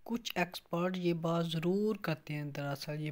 کچھ ایکسپرٹ یہ بات ضرور کرتے ہیں دراصل یہ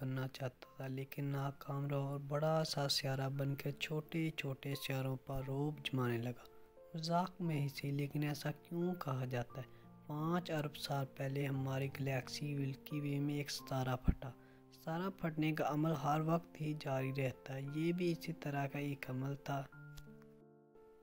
بننا چاہتا تھا لیکن ناکام رہا اور بڑا سا سیارہ بن کر چھوٹے چھوٹے سیاروں پر رعب جمانے لگا۔ مذاق میں ہی صحیح لیکن ایسا کیوں کہا جاتا ہے؟ 5 ارب سال پہلے ہماری گلیکسی ملکی وے میں ایک ستارہ پھٹا۔ ستارہ پھٹنے کا عمل ہر وقت ہی جاری رہتا ہے، یہ بھی اسی طرح کا ایک عمل تھا۔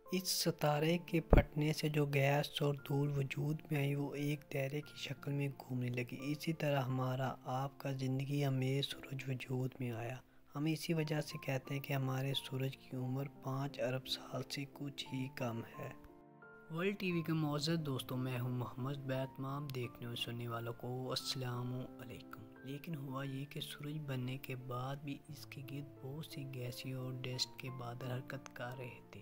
اس ستارے کے پھٹنے سے جو گیس اور دھول وجود میں آئی وہ ایک دائرے کی شکل میں گھومنے لگی۔ اسی طرح ہمارا آپ کا زندگی ہمیں سورج وجود میں آیا۔ ہم اسی وجہ سے کہتے ہیں کہ ہمارے سورج کی عمر 5 ارب سال سے کچھ ہی کم ہے۔ ورلڈ ٹی وی کے معزز دوستوں، میں ہوں محمد بیت، تمام دیکھنے اور سننے والوں کو السلام علیکم۔ لیکن ہوا یہ کہ سورج بننے کے بعد بھی اس کے گرد بہت سی گیسیں اور ڈسٹ کے بادل حرکت کر رہے تھے،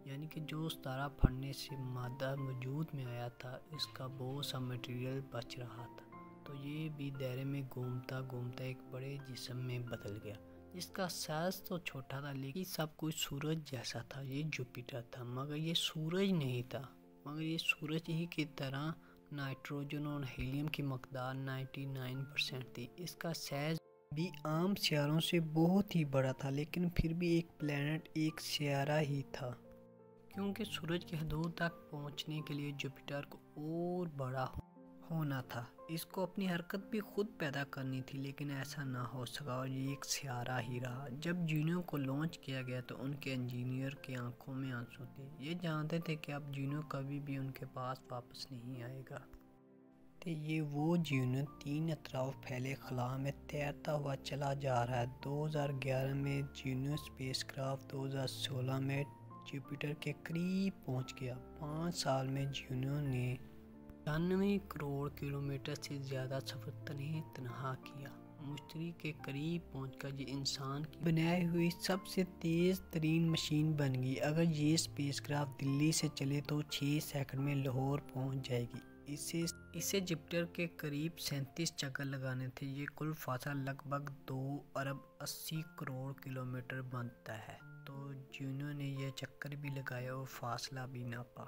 یعنی کہ جو ستارہ پھٹنے سے مادہ وجود میں آیا تھا اس کا بہت سا مٹیریل بچ رہا تھا، تو یہ بھی دائرے میں گھومتا گھومتا ایک بڑے جسم میں بدل گیا جس کا سائز تو چھوٹا تھا لیکن سب کچھ سورج جیسا تھا۔ یہ جوپیٹر تھا، مگر یہ سورج نہیں تھا، مگر یہ سورج ہی کی طرح نائٹروجن اور ہیلیم کی مقدار 99% تھی۔ اس کا سائز بھی عام سیاروں سے بہت ہی بڑا تھا، لیکن پھر بھی ایک پلینٹ، ایک سیارہ ہی تھا، کیونکہ سورج کی حدود تک پہنچنے کے لیے جوپیٹر کو اور بڑا ہونا تھا۔ اس کو اپنی حرکت بھی خود پیدا کرنی تھی، لیکن ایسا نہ ہو سکا اور یہ ایک سیارہ ہی رہا۔ جب جینو کو لانچ کیا گیا تو ان کے انجینئر کی آنکھوں میں آنسو تھے۔ یہ جانتے تھے کہ اب جینو کبھی بھی ان کے پاس واپس نہیں آئے گا۔ یہ وہ جینو 3 اطراف پھیلے خلا میں تیرتا ہوا چلا جا رہا ہے۔ 2011 میں جینو اسپیس کرافٹ 2016 میں جوپیٹر کے قریب پہنچ گیا۔ 5 سال میں جینو نے 96 کروڑ کلومیٹر سے زیادہ سفر تنہا کیا۔ مشتری کے قریب پہنچ کر یہ انسان کی بنائی ہوئی سب سے تیز ترین مشین بن گئی۔ اگر یہ اسپیس کرافٹ دلی سے چلے تو 6 سیکنڈ میں لاہور پہنچ جائے گی۔ اسے جوپیٹر کے قریب 37 چکر لگانے تھے۔ یہ کل فاصلہ لگ بھگ 2 ارب 80 کروڑ کلومیٹر بنتا ہے، تو جینو نے یہ چکر بھی لگائے اور فاصلہ بھی ناپا۔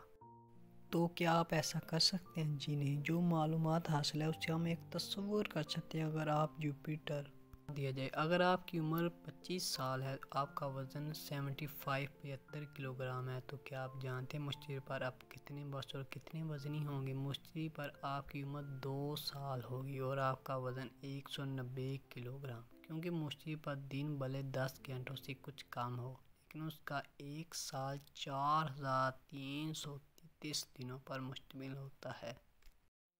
تو کیا آپ ایسا کر سکتے ہیں؟ جی نہیں۔ جو معلومات حاصل ہے اس سے ہم ایک تصور کر سکتے ہیں۔ اگر آپ جوپیٹر دیا جائے، اگر آپ کی عمر 25 سال ہے، آپ کا وزن 75 کلو گرام ہے، تو کیا آپ جانتے ہیں مشتری پر آپ کتنے برس اور کتنے وزنی ہوں گے؟ مشتری پر آپ کی عمر 2 سال ہوگی اور آپ کا وزن 190 کلو گرام، کیونکہ مشتری پر دن بھلے 10 گھنٹوں سے کچھ کم ہو لیکن اس کا 1 سال 4333 دنوں پر مشتمل ہوتا ہے۔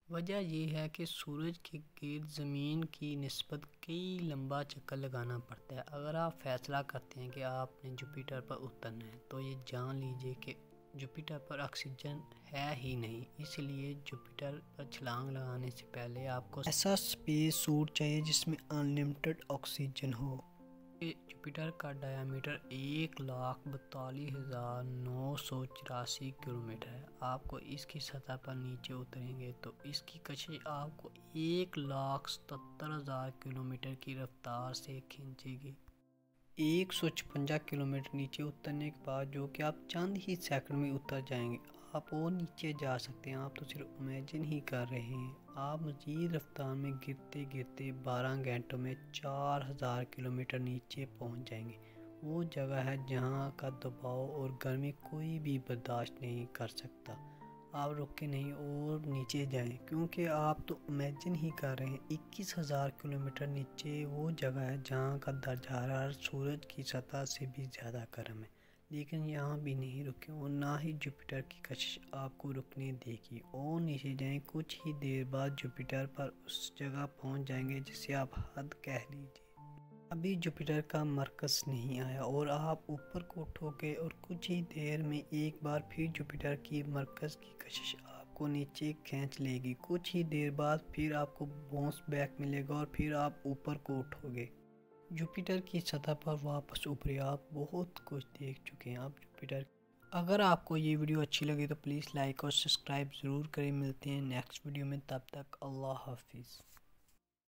وجہ یہ ہے کہ سورج کے گرد زمین کی نسبت کئی لمبا چکر لگانا پڑتا ہے۔ اگر آپ فیصلہ کرتے ہیں کہ آپ نے جوپیٹر پر اترنا ہے تو یہ جان لیجیے کہ جوپیٹر پر آکسیجن ہے ہی نہیں، اس لیے جوپیٹر پر چھلانگ لگانے سے پہلے آپ کو ایسا اسپیس سوٹ چاہیے جس میں انلمیٹڈ آکسیجن ہو۔ جوپیٹر کا ڈایامیٹر 1,42,984 کلومیٹر ہے۔ آپ کو اس کی سطح پر نیچے اتریں گے تو اس کی کشش آپ کو 1,77,000 کلومیٹر کی رفتار سے کھینچے گی۔ 156 کلومیٹر نیچے اترنے کے بعد، جو کہ آپ چند ہی سیکنڈ میں اتر جائیں گے، آپ اور نیچے جا سکتے ہیں۔ آپ تو صرف امیجن ہی کر رہے ہیں۔ آپ مزید رفتار میں گرتے گرتے 12 گھنٹوں میں 4000 کلومیٹر نیچے پہنچ جائیں گے۔ وہ جگہ ہے جہاں کا دباؤ اور گرمی کوئی بھی برداشت نہیں کر سکتا۔ آپ رکے نہیں اور نیچے جائیں، کیونکہ آپ تو امیجن ہی کر رہے ہیں۔ 21,000 کلومیٹر نیچے وہ جگہ ہے جہاں کا درجہ حرارت سورج کی سطح سے بھی زیادہ گرم ہے، لیکن یہاں بھی نہیں رکے اور نہ ہی جوپیٹر کی کشش آپ کو رکنے دے گی۔ اور نیچے جائیں، کچھ ہی دیر بعد جوپیٹر پر اس جگہ پہنچ جائیں گے جسے آپ حد کہہ لیجیے۔ ابھی جوپیٹر کا مرکز نہیں آیا اور آپ اوپر کو اٹھو گے اور کچھ ہی دیر میں ایک بار پھر جوپیٹر کی مرکز کی کشش آپ کو نیچے کھینچ لے گی۔ کچھ ہی دیر بعد پھر آپ کو باؤنس بیک ملے گا اور پھر آپ اوپر کو اٹھو گے، جوپیٹر کی سطح پر واپس ابھرے۔ آپ بہت کچھ دیکھ چکے ہیں۔ آپ جوپیٹر اگر آپ کو یہ ویڈیو اچھی لگے تو پلیز لائک اور سبسکرائب ضرور کریں۔ ملتے ہیں نیکسٹ ویڈیو میں، تب تک اللہ حافظ۔